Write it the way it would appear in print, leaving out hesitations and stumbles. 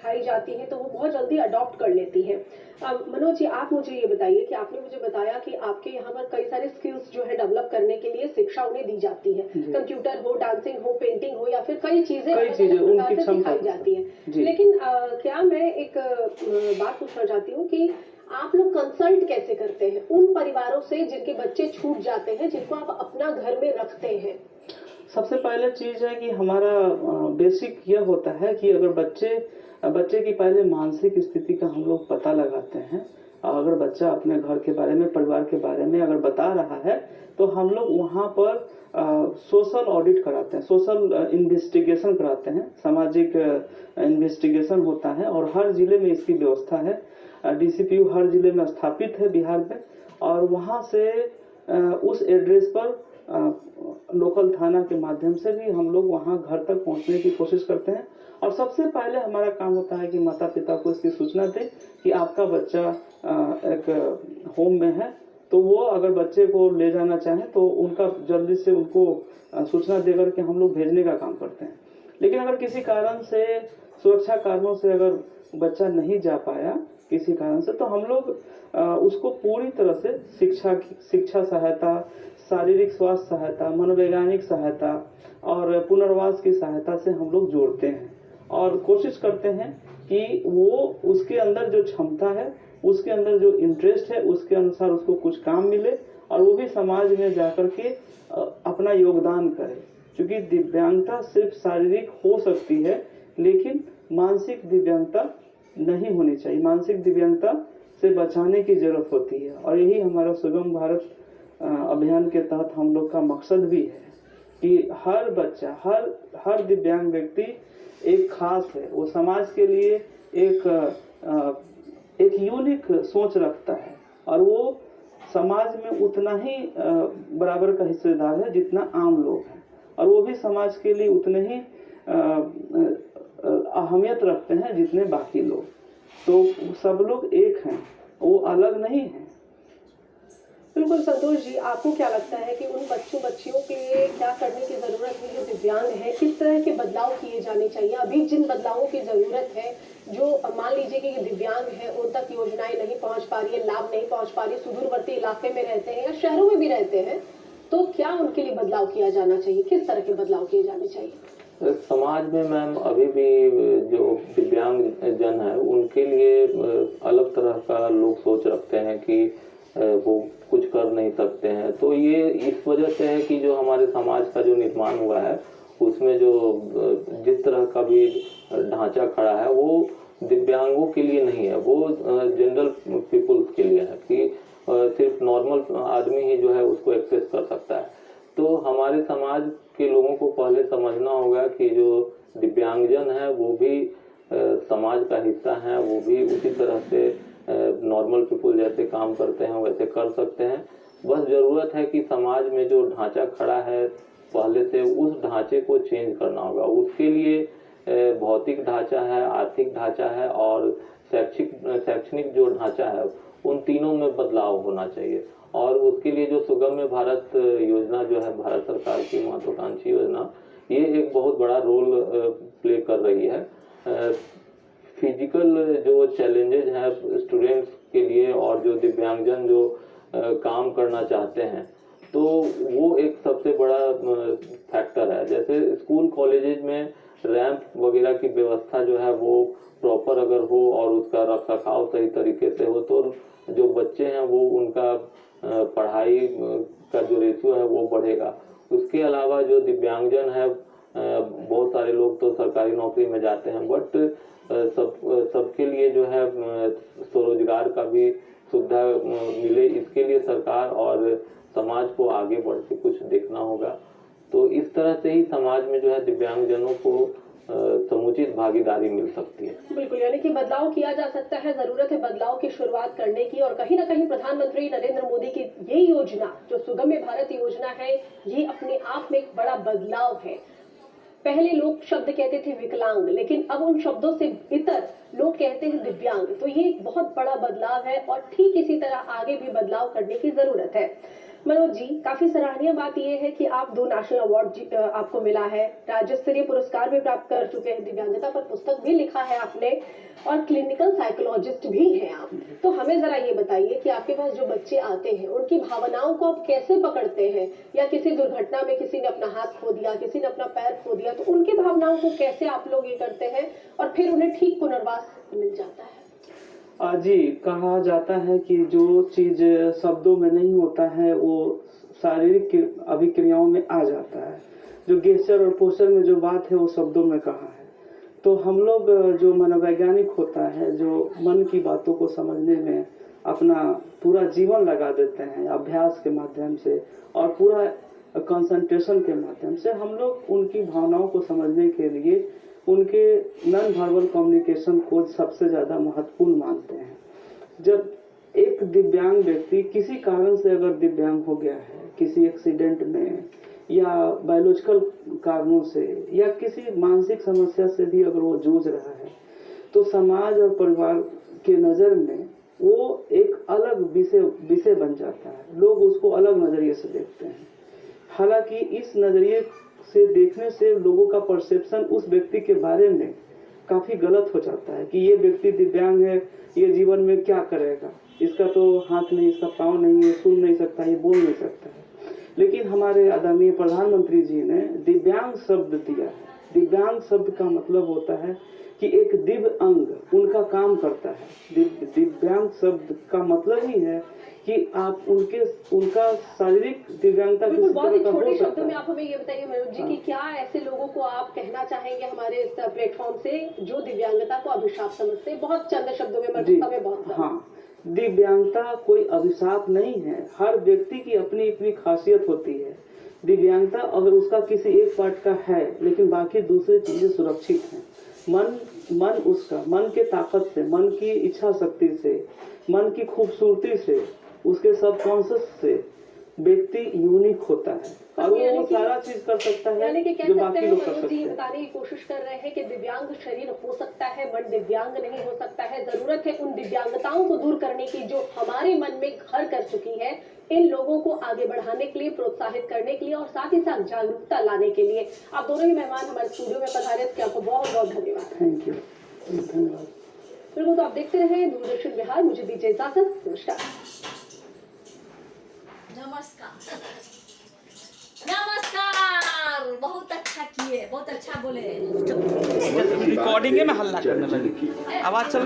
सिखाई जाती हैं तो वो बहुत जल्दी अडॉप्ट कर लेती हैं। मनोज जी, आप मुझे ये बताइए कि आपने मुझे बताया कि आपके यहाँ पर कई सारे स्किल्स जो है डेवलप करने के लिए शिक्षा उन्हें दी जाती है, कंप्यूटर हो, डांसिंग हो, पेंटिंग हो, या फिर कई चीजें उनकी सिखाई जाती हैं। लेकिन क्या मैं एक बात पूछना चाहती हूँ कि आप लोग कंसल्ट कैसे करते हैं उन परिवारों से जिनके बच्चे छूट जाते हैं, जिनको आप अपना घर में रखते हैं? सबसे पहले चीज है कि हमारा बेसिक यह होता है कि अगर बच्चे की पहले मानसिक स्थिति का हम लोग पता लगाते हैं। अगर बच्चा अपने घर के बारे में, परिवार के बारे में अगर बता रहा है तो हम लोग वहाँ पर सोशल ऑडिट कराते हैं, सोशल इन्वेस्टिगेशन कराते हैं, सामाजिक इन्वेस्टिगेशन होता है और हर जिले में इसकी व्यवस्था है। DCPU हर जिले में स्थापित है बिहार में, और वहाँ से उस एड्रेस पर लोकल थाना के माध्यम से भी हम लोग वहाँ घर तक पहुँचने की कोशिश करते हैं। और सबसे पहले हमारा काम होता है कि माता पिता को इसकी सूचना दें कि आपका बच्चा एक होम में है, तो वो अगर बच्चे को ले जाना चाहें तो उनका जल्दी से उनको सूचना देकर के हम लोग भेजने का काम करते हैं। लेकिन अगर किसी कारण से, सुरक्षा कारणों से अगर बच्चा नहीं जा पाया किसी कारण से, तो हम लोग उसको पूरी तरह से शिक्षा सहायता, शारीरिक स्वास्थ्य सहायता, मनोवैज्ञानिक सहायता और पुनर्वास की सहायता से हम लोग जोड़ते हैं और कोशिश करते हैं कि वो उसके अंदर जो क्षमता है, उसके अंदर जो इंटरेस्ट है, उसके अनुसार उसको कुछ काम मिले और वो भी समाज में जाकर के अपना योगदान करे। क्योंकि दिव्यांगता सिर्फ शारीरिक हो सकती है, लेकिन मानसिक दिव्यांगता नहीं होनी चाहिए। मानसिक दिव्यांगता से बचाने की जरूरत होती है और यही हमारा सुगम भारत अभियान के तहत हम लोग का मकसद भी है कि हर बच्चा, हर दिव्यांग व्यक्ति एक खास है, वो समाज के लिए एक यूनिक सोच रखता है और वो समाज में उतना ही बराबर का हिस्सेदार है जितना आम लोग हैं, और वो भी समाज के लिए उतने ही अहमियत रखते हैं जितने बाकी लोग। तो सब लोग एक हैं, वो अलग नहीं हैं। बिल्कुल संतोष जी, आपको क्या लगता है कि उन बच्चियों के लिए क्या करने की जरूरत है जो दिव्यांग है? किस तरह के बदलाव किए जाने चाहिए? अभी जिन बदलावों की जरूरत है, जो मान लीजिए कि दिव्यांग है, उन तक योजनाएं नहीं पहुंच पा रही है, लाभ नहीं पहुंच पा रही, सुदूरवर्ती इलाके में रहते हैं या शहरों में भी रहते हैं, तो क्या उनके लिए बदलाव किया जाना चाहिए? किस तरह के बदलाव किए जाने चाहिए समाज में? मैम, अभी भी जो दिव्यांग जन है उनके लिए अलग तरह का लोग सोच रखते हैं कि वो कुछ कर नहीं सकते हैं। तो ये इस वजह से है कि जो हमारे समाज का जो निर्माण हुआ है उसमें जो जिस तरह का भी ढांचा खड़ा है वो दिव्यांगों के लिए नहीं है, वो जनरल पीपुल्स के लिए है कि सिर्फ नॉर्मल आदमी ही जो है उसको एक्सेस कर सकता है। तो हमारे समाज के लोगों को पहले समझना होगा कि जो दिव्यांगजन है वो भी समाज का हिस्सा है, वो भी उसी तरह से नॉर्मल पीपल जैसे काम करते हैं वैसे कर सकते हैं। बस जरूरत है कि समाज में जो ढांचा खड़ा है पहले से उस ढांचे को चेंज करना होगा। उसके लिए भौतिक ढांचा है, आर्थिक ढांचा है और शैक्षणिक जो ढांचा है, उन तीनों में बदलाव होना चाहिए। और उसके लिए जो सुगम्य भारत योजना जो है भारत सरकार की महत्वाकांक्षी योजना, ये एक बहुत बड़ा रोल प्ले कर रही है। फिजिकल जो चैलेंजेज हैं स्टूडेंट्स के लिए और जो दिव्यांगजन जो काम करना चाहते हैं, तो वो एक सबसे बड़ा फैक्टर है। जैसे स्कूल कॉलेजेज में रैंप वगैरह की व्यवस्था जो है वो प्रॉपर अगर हो और उसका रखरखाव सही तरीके से हो, तो जो बच्चे हैं वो उनका पढ़ाई का जो रेशियो है वो बढ़ेगा। उसके अलावा जो दिव्यांगजन है, बहुत सारे लोग तो सरकारी नौकरी में जाते हैं, बट सबके लिए जो है स्वरोजगार का भी सुविधा मिले, इसके लिए सरकार और समाज को आगे बढ़ के कुछ देखना होगा। तो इस तरह से ही समाज में जो है दिव्यांगजनों को समुचित भागीदारी मिल सकती है। बिल्कुल, यानी कि बदलाव किया जा सकता है। जरूरत है बदलाव की शुरुआत करने की, और कहीं ना कहीं प्रधानमंत्री नरेंद्र मोदी की ये योजना जो सुगम्य भारत योजना है, ये अपने आप में एक बड़ा बदलाव है। पहले लोग शब्द कहते थे विकलांग, लेकिन अब उन शब्दों से इतर लोग कहते हैं दिव्यांग। तो ये एक बहुत बड़ा बदलाव है और ठीक इसी तरह आगे भी बदलाव करने की जरूरत है। मनोज जी, काफी सराहनीय बात यह है कि आप 2 नेशनल अवार्ड आपको मिला है, राज्य स्तरीय पुरस्कार भी प्राप्त कर चुके हैं, दिव्यांगता पर पुस्तक भी लिखा है आपने और क्लिनिकल साइकोलॉजिस्ट भी हैं आप। तो हमें जरा ये बताइए कि आपके पास जो बच्चे आते हैं उनकी भावनाओं को आप कैसे पकड़ते हैं, या किसी दुर्घटना में किसी ने अपना हाथ खो दिया, किसी ने अपना पैर खो दिया, तो उनकी भावनाओं को कैसे आप लोग ये करते हैं और फिर उन्हें ठीक पुनर्वास मिल जाता है? जी, कहा जाता है कि जो चीज शब्दों में नहीं होता है वो शारीरिक अभिक्रियाओं में आ जाता है। जो गेस्चर और पोस्चर में जो बात है वो शब्दों में कहा है। तो हम लोग जो मनोवैज्ञानिक होता है, जो मन की बातों को समझने में अपना पूरा जीवन लगा देते हैं अभ्यास के माध्यम से और पूरा कंसंट्रेशन के माध्यम से, हम लोग उनकी भावनाओं को समझने के लिए उनके नॉन वर्बल कम्युनिकेशन को सबसे ज्यादा महत्वपूर्ण मानते हैं। जब एक दिव्यांग व्यक्ति किसी कारण से अगर दिव्यांग हो गया है, किसी एक्सीडेंट में या बायोलॉजिकल कारणों से या किसी मानसिक समस्या से भी अगर वो जूझ रहा है, तो समाज और परिवार के नजर में वो एक अलग विषय बन जाता है। लोग उसको अलग नजरिए से देखते हैं। हालांकि इस नजरिए से देखने से लोगों का परसेप्शन उस व्यक्ति के बारे में काफी गलत हो जाता है कि ये व्यक्ति दिव्यांग है, ये जीवन में क्या करेगा, इसका तो हाथ नहीं, इसका पाँव नहीं है, सुन नहीं सकता, ये बोल नहीं सकता है। लेकिन हमारे आदरणीय प्रधानमंत्री जी ने दिव्यांग शब्द दिया है। दिव्यांग शब्द का मतलब होता है कि एक दिव्य अंग उनका काम करता है। दिव्यांग शब्द का मतलब ही है कि आप उनका शारीरिक दिव्यांगता बिल्कुल, बहुत ही किसी तरह का छोटे हो शब्दों सकता में है। आप हमें ये बताइए मनोज जी कि क्या ऐसे लोगों को आप कहना चाहेंगे हमारे इस प्लेटफॉर्म से जो दिव्यांगता को अभिशाप समझते हैं? बहुत चंद शब्दों में, जी, समय बहुत कम। हाँ, दिव्यांगता कोई अभिशाप नहीं है। हर व्यक्ति की अपनी अपनी खासियत होती है। दिव्यांगता अगर उसका किसी एक पार्ट का है लेकिन बाकी दूसरी चीजें सुरक्षित हैं, मन उसका मन के ताकत से, मन की इच्छा शक्ति से, मन की खूबसूरती से, उसके सबकॉन्शियस से व्यक्ति यूनिक होता है और वो सारा चीज कर सकता है यानी कि कह जो सकते बाकी हैं लोग कर मनोज सकते जी हैं। बताने की कोशिश कर रहे हैं कि दिव्यांग शरीर हो सकता है, मन दिव्यांग नहीं हो सकता है। जरूरत है उन दिव्यांगताओं को दूर करने की जो हमारे मन में घर कर चुकी है, इन लोगों को आगे बढ़ाने के लिए, प्रोत्साहित करने के लिए और साथ ही साथ जागरूकता लाने के लिए। आप दोनों ही मेहमान हमारे स्टूडियो में पधारे, इसके आपको बहुत बहुत धन्यवाद। थैंक यू, धन्यवाद। बिल्कुल, तो आप देखते रहे दूरदर्शन बिहार। मुझे दीजिए इजाजत, नमस्कार। नमस्कार, बहुत अच्छा किए, बहुत अच्छा बोले। रिकॉर्डिंग में हल्ला करने लगी, आवाज चल